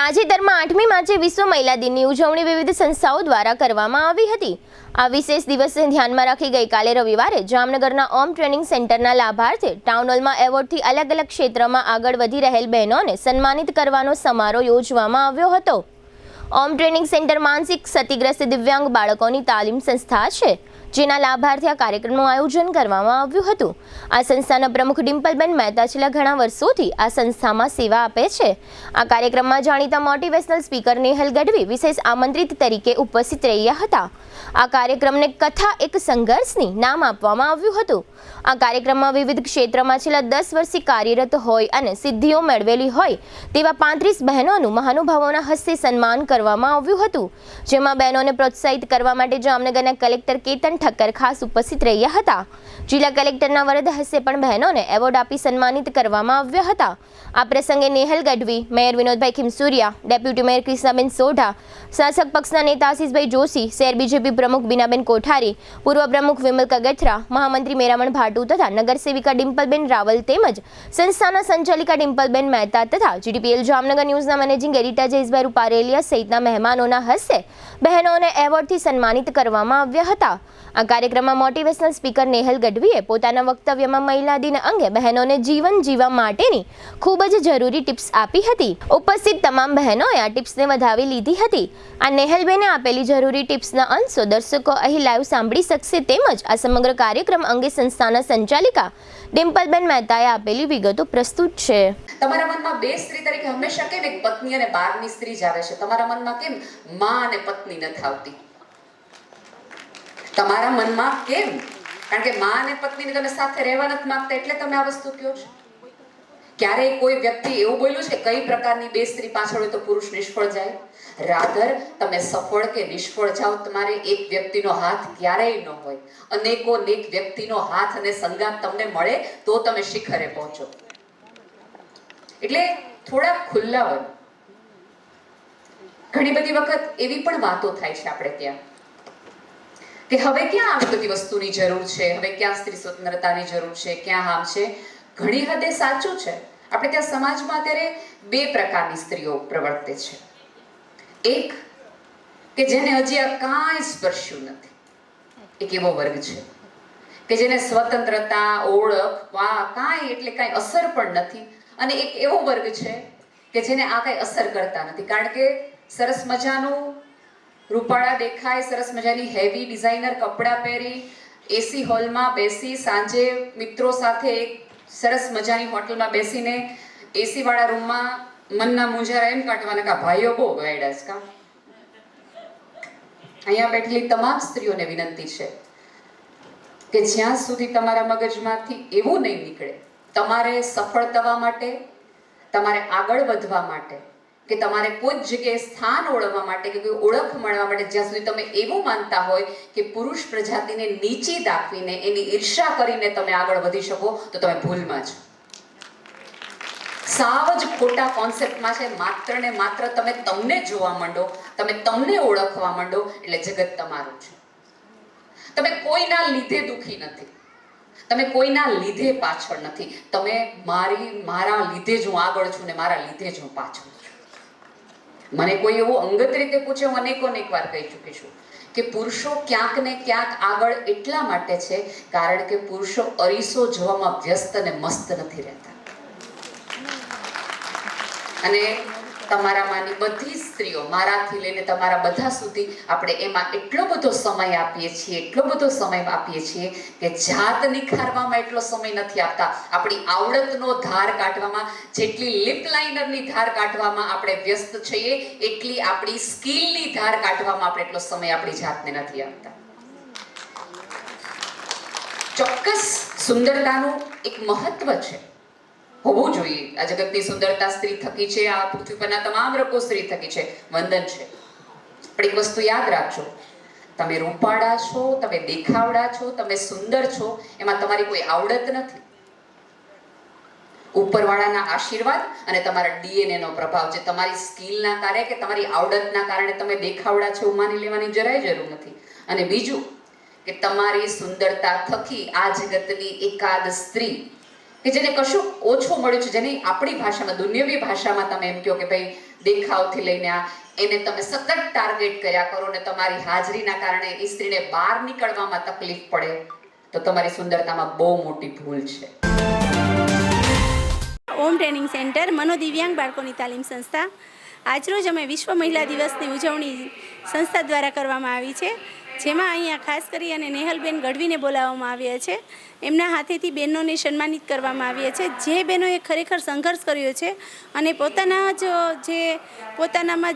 તાજેતરમાં 8મી માર્ચે વિશ્વ મહિલા દિનની ઉજવણી વિવિધ સંસ્થાઓ દ્વારા કરવામાં આવી હતી। આ વિશેષ દિવસને ધ્યાનમાં રાખી ગઈકાલે રવિવારે જામનગરના ઓમ ટ્રેનિંગ સેન્ટરના લાભાર્થે ટાઉન હોલમાં એવોર્ડથી અલગ અલગ ક્ષેત્રમાં આગળ વધી રહેલ બહેનોને સન્માનિત કરવાનો સમારોહ યોજવામાં આવ્યો હતો। ઓમ ટ્રેનિંગ સેન્ટર માનસિક ક્ષતિગ્રસ્ત દિવ્યાંગ બાળકોની તાલીમ સંસ્થા છે, જેના લાભાર્થે આ કાર્યક્રમનું આયોજન કરવામાં આવ્યું હતું। આ સંસ્થાના પ્રમુખ ડિમ્પલબેન મહેતા છેલ્લા ઘણા વર્ષોથી આ સંસ્થામાં સેવા આપે છે। આ કાર્યક્રમમાં જાણીતા મોટિવેશનલ સ્પીકર નેહલ ગઢવી વિશેષ આમંત્રિત તરીકે ઉપસ્થિત રહ્યા હતા। આ કાર્યક્રમને કથા એક સંઘર્ષની નામ આપવામાં આવ્યું હતું। આ કાર્યક્રમમાં વિવિધ ક્ષેત્રમાં છેલ્લા 10 વર્ષથી કાર્યરત હોય અને સિદ્ધિઓ મેળવેલી હોય તેવા 35 બહેનોનું મહાનુભાવોના હસ્તે સન્માન કરવામાં આવ્યું હતું, જેમાં બહેનોને પ્રોત્સાહિત કરવા માટે જામનગરના કલેક્ટર કેતન ઠક્કર ખાસ ઉપસ્થિત રહ્યા હતા। જિલ્લા કલેક્ટરના વરદ હસ્તે પણ બહેનોને એવોર્ડ આપી સન્માનિત કરવામાં આવ્યા હતા। આ પ્રસંગે Nehal Gadhvi, mayor Vinodbhai Khimsuriya, deputy mayor Krishnaben Sodha, શાસક પક્ષના નેતા આશીષભાઈ જોશી, શહેર બીજેપી પ્રમુખ બીનાબેન કોઠારી, પૂર્વ પ્રમુખ વિમલ કગથરા, મહામંત્રી મેરામણ ભાટુ તથા નગરસેવિકા ડિમ્પલબેન રાવલ તેમજ સંસ્થાના સંચાલિકા ડિમ્પલબેન મહેતા તથા જીડીપીએલ જામનગર ન્યૂઝના મેનેજિંગ એડિટર જયેશભાઈ રૂપારેલિયા સહિતના મહેમાનોના હસ્તે બહેનોને એવોર્ડથી સન્માનિત કરવામાં આવ્યા હતા। આ કાર્યક્રમમાં મોટિવેશનલ સ્પીકર નેહલ ગઢવીએ પોતાના વક્તવ્યમાં મહિલા દિન અંગે બહેનોને જીવન જીવવા માટેની ખૂબ જ જરૂરી ટિપ્સ આપી હતી। ઉપસ્થિત તમામ બહેનોએ આ ટિપ્સને વધાવી લીધી હતી। આ નેહલબેને આપેલી જરૂરી ટિપ્સના અંશો દર્શકો અહીં લાઈવ સાંભળી શકશે તેમજ આ સમગ્ર કાર્યક્રમ અંગે સંસ્થાના સંચાલિકા ડિમ્પલબેન મહેતાએ આપેલી વિગતો પ્રસ્તુત છે। તમારા મનમાં બે સ્ત્રી તરીકે હંમેશા કેમ એક પત્ની અને બહારની સ્ત્રી જ આવે છે? તમારા મનમાં કેમ માં અને પત્ની નથી આવતી? તમારા મનમાં કેમ? કારણ કે માં અને પત્નીને તમે સાથે રહેવા નથી માંગતા એટલે તમે આ વસ્તુ કહો છો। ક્યારેય કોઈ વ્યક્તિ એવું બોલ્યું છે કે કઈ પ્રકારની બે સ્ત્રી પાછળ હોય તો પુરુષ નિષ્ફળ જાય? રાધર તમે સફળ કે નિષ્ફળ જાઓ, તમારે એક વ્યક્તિનો હાથ ક્યારેય ન હોય। અનેક વ્યક્તિનો હાથ અને સંગાત તમને મળે તો તમે શિખરે પહોંચો। એટલે થોડા ખુલ્લા બનો। ઘણી બધી વખત એવી પણ વાતો થાય છે આપણે ત્યાં કે હવે ક્યાં આવી બધી વસ્તુની જરૂર છે, હવે ક્યાં સ્ત્રી સ્વતંત્રતાની જરૂર છે, ક્યાં આમ છે। ઘણી હદે સાચું છે। આપણે ત્યાં સમાજમાં અત્યારે બે પ્રકારની સ્ત્રીઓ પ્રવર્તે છે। એક કે જેને હજી આ કાંઈ સ્પર્શ્યું નથી, એક એવો વર્ગ છે કે જેને સ્વતંત્રતા, ઓળખ, કાંઈ એટલે કાંઈ અસર પણ નથી। અને એક એવો વર્ગ છે કે જેને આ કાંઈ અસર કરતા નથી, કારણ કે સરસ મજાનું રૂપાળા દેખાય, સરસ મજાની હેવી ડિઝાઇનર કપડાં પહેરી, એસી હોલમાં બેસી, સાંજે મિત્રો સાથે એક સરસ મજાની હોટલમાં બેસીને એસી વાળા રૂમમાં મનના મુંજારા એમ કાઢવાના કે ભાઈઓ બહુ ગાયડા છે કામ। અહીંયા બેઠેલી તમામ સ્ત્રીઓને વિનંતી છે કે જ્યાં સુધી તમારા મગજમાંથી એવું નહીં નીકળે તમારે સફળ થવા માટે, તમારે આગળ વધવા માટે કે તમારે કોઈ જગ્યાએ સ્થાન ઓળખવા માટે કે કોઈ ઓળખ મળવા માટે, જ્યાં સુધી તમે એવું માનતા હોય કે પુરુષ પ્રજાતિને નીચી દાખવીને એની ઈર્ષા કરીને તમે આગળ વધી શકો, તો તમે ભૂલમાં છો। સાવ જ ખોટા કોન્સેપ્ટમાં છે। માત્ર ને માત્ર તમે તમને જોવા માંડો, તમે તમને ઓળખવા માંડો એટલે જગત તમારું છે। તમે કોઈના લીધે દુખી નથી, તમે કોઈના લીધે પાછળ નથી, તમે મારા લીધે જ હું આગળ છું ને મારા લીધે જ હું પાછળ છું। મને કોઈ એવું અંગત રીતે પૂછે, હું અનેક વાર કહી ચૂકી છું કે પુરુષો ક્યાંક ને ક્યાંક આગળ એટલા માટે છે કારણ કે પુરુષો અરીસો જોવામાં વ્યસ્ત અને મસ્ત નથી રહેતા। અને તમારામાંની બધી સ્ત્રીઓ, મારાથી લઈને તમારા બધા સુધી, આપણે એમાં એટલો બધો સમય આપીએ છીએ કે જાત નિખારવામાં એટલો સમય નથી આપતા। આપણી આવડતનો ધાર કાઢવામાં, જેટલી લિપ લાઇનરની ધાર કાઢવામાં આપણે વ્યસ્ત છીએ, એટલી આપણી સ્કિલની ધાર કાઢવામાં આપણે એટલો સમય આપણી જાતને નથી આપતા। ચોક્કસ સુંદરતાનું એક મહત્વ છે, હોવું જોઈએ। આ જગતની સુંદરતા સ્ત્રી થકી છે, આ પૃથ્વી પરના તમામ લોકો સ્ત્રી થકી છે, વંદન છે। પણ એક વસ્તુ યાદ રાખજો, તમે રૂપાળા છો, તમે દેખાવડા છો, તમે સુંદર છો, એમાં તમારી કોઈ આવડત નથી। ઉપરવાળાના આશીર્વાદ અને તમારા ડીએનએ નો પ્રભાવ, જે તમારી સ્કિલના કારણે કે તમારી આવડતના કારણે તમે દેખાવડા છો માની લેવાની જરાય જરૂર નથી। અને બીજું કે તમારી સુંદરતા થકી આ જગતની એકાદ સ્ત્રી કે જેને કશું ઓછું મળ્યું છે, જેની આપણી ભાષામાં, દુનિયાવી ભાષામાં તમે એમ કહો કે ભાઈ દેખાવથી લઈને એને તમે સતત ટાર્ગેટ કર્યા કરો ને તમારી હાજરીના કારણે એ સ્ત્રીને બહાર નીકળવામાં તકલીફ પડે તો તમારી સુંદરતામાં બહુ મોટી ભૂલ છે. ઓમ ટ્રેનિંગ સેન્ટર મનોદિવ્યાંગ બાળકોની તાલીમ સંસ્થા. આજરોજ અમે વિશ્વ મહિલા દિવસની ઉજવણી સંસ્થા દ્વારા કરવામાં આવી છે, જેમાં અહીંયા ખાસ કરી અને નેહલબેન ગઢવીને બોલાવવામાં આવ્યા છે. એમના હાથેથી બહેનોને સન્માનિત કરવામાં આવ્યા છે, જે બહેનોએ ખરેખર સંઘર્ષ કર્યો છે અને પોતાનામાં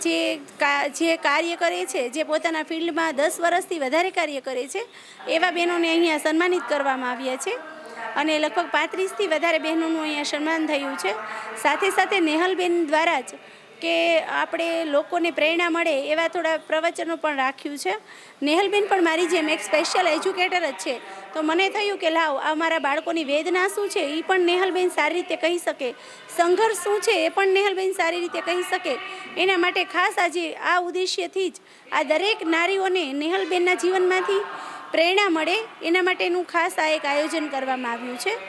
જે કાર્ય કરે છે, જે પોતાના ફિલ્ડમાં 10 વર્ષથી વધારે કાર્ય કરે છે, એવા બહેનોને અહીંયા સન્માનિત કરવામાં આવ્યા છે અને લગભગ 35થી વધારે બહેનોનું અહીંયા સન્માન થયું છે. સાથે સાથે નેહલબેન દ્વારા જ કે આપણે લોકોને પ્રેરણા મળે એવા થોડા પ્રવચનો પણ રાખ્યું છે. નેહલબેન પણ મારી જેમ એક સ્પેશિયલ એજ્યુકેટર જ છે, તો મને થયું કે લાવ અમારા બાળકોની વેદના શું છે એ પણ નેહલબેન સારી રીતે કહી શકે, સંઘર્ષ શું છે એ પણ નેહલબેન સારી રીતે કહી શકે. એના માટે ખાસ આજે આ ઉદ્દેશ્યથી જ આ દરેક નારીઓને નેહલબેનના જીવનમાંથી પ્રેરણા મળે એના માટેનું ખાસ આ એક આયોજન કરવામાં આવ્યું છે.